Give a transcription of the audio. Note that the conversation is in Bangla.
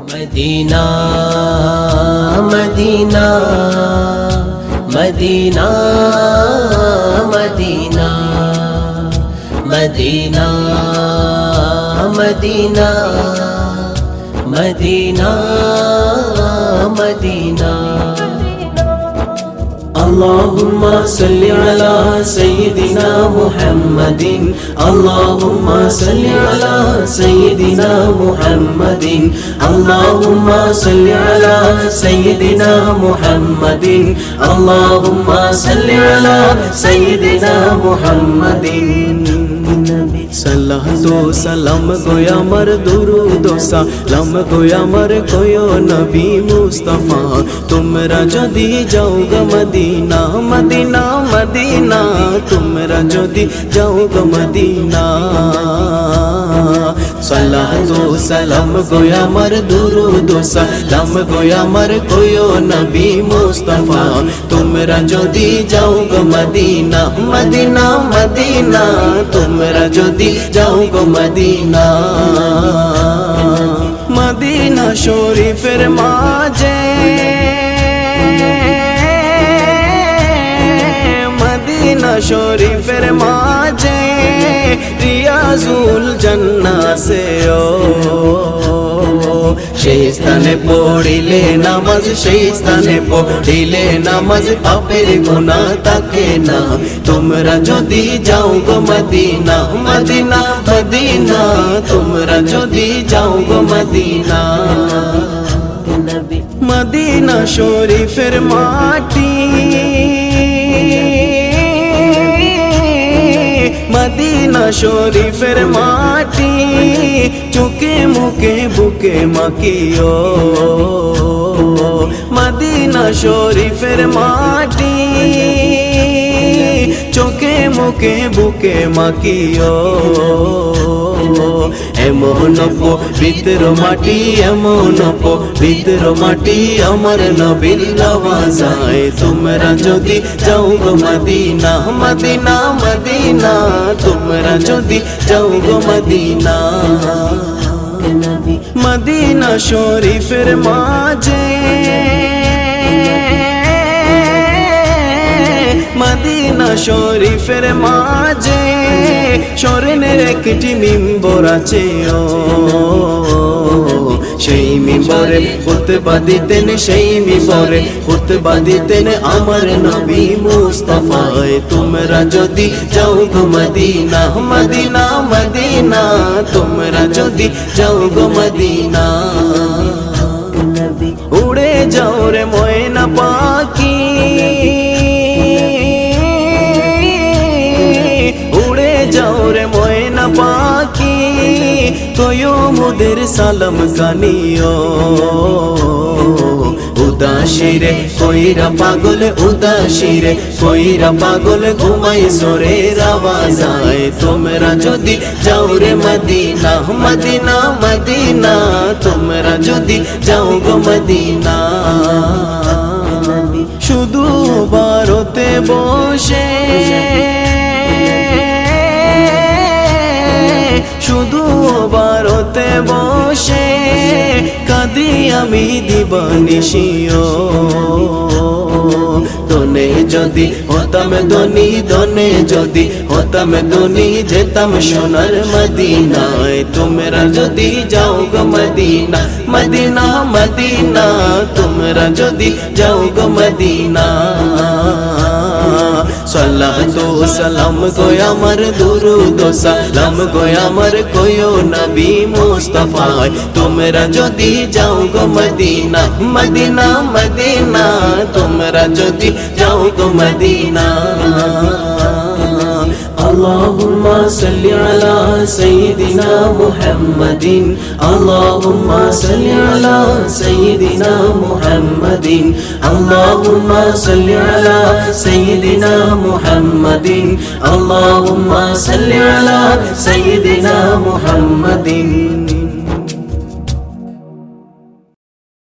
মদিনা মদিনা মদিনা মদিনা মদিনা মদিনা মদিনা মদিনা اللهم صل على سيدنا محمد اللهم صل على سيدنا محمد اللهم صل على سيدنا محمد اللهم صل على سيدنا محمد সালাতু সালাম গো আমার দুরুদ সালাম গো আমার কোয় নবী মুস্তাফা তোমরা যদি যাও গো মদিনা মদিনা মদিনা তোমরা যদি যাও গো মদিনা সালাতু সালাম গো আমার দুরুদ সালাম গো আমার কোয় নবী মুস্তাফা তোমরা যদি যাও গো মদিনা মদিনা মদিনা তোমরা যদি যাও গো মদিনা মদিনা শরীফের মাঝে মদিনা শরীফের মাঝে রিয়াজুল জান্নাহ সে ও সেই স্থানে পড়িলে নামাজ সেই স্থানে পড়িলে নামাজ পাপের গুনাহ থাকে না তোমরা যদি যাও গো মদিনা মদিনা মদিনা তোমরা যদি যাও গো মদিনা মদিনা শরীফের মাটি মদিনা শরীফের মাটি চোখে মুখে বুকে মাখিও মদিনা শরীফের মাটি চোখে মুখে বুকে মাখিও এমন পবিত্র মাটি এমন পবিত্র মাটি আমার নবীর নওয়াজায় তোমরা যদি যাও গো মদিনা মদিনা মদিনা তোমরা যদি যাও গো মদিনা মদিনা শরীফের মাঝে মদিনা শরীফের মাঝে স্বর্ণের একটি মিম্বর আছে ও সেই মিম্বরে খুতবা দিতেন সেই মিম্বরে খুতবা দিতেন আমার নবী মুস্তাফা তোমরা যদি যাও গো মদিনা মদিনা মদিনা তোমরা যদি যাও গো মদিনা উড়ে যাও রে ময়না পাখি উড়ে যাও রে ময়না পাখি কয়ো মোদের সালাম কানিও উদাসীরে কইরা পাগল উদাসীরে কইরা পাগল ঘুমাই সোরের আওয়াজায় তোমরা যদি যাও রে মদিনা মদিনা মদিনা তোমরা যদি যাও গো মদিনা শুধু ভারতে বসে শুধু ভারতে বসে কাঁদি আমি দিবানিশিও দনে যদি হতাম ধনী দনে যদি হতাম ধনী যেতাম সোনার মদিনায় তোমরা যদি যাও গো মদিনা মদিনা মদিনা তোমরা যদি যাও গো মদিনা সালাতু সালাম গো আমার দুরুদ সালাম গো আমার কোয় নবী মুস্তাফা তোমরা যদি যাও গো মদিনা মদিনা মদিনা তোমরা যদি যাও গো মদিনা اللهم صل على سيدنا محمد اللهم صل على سيدنا محمد اللهم صل على سيدنا محمد اللهم صل على سيدنا محمد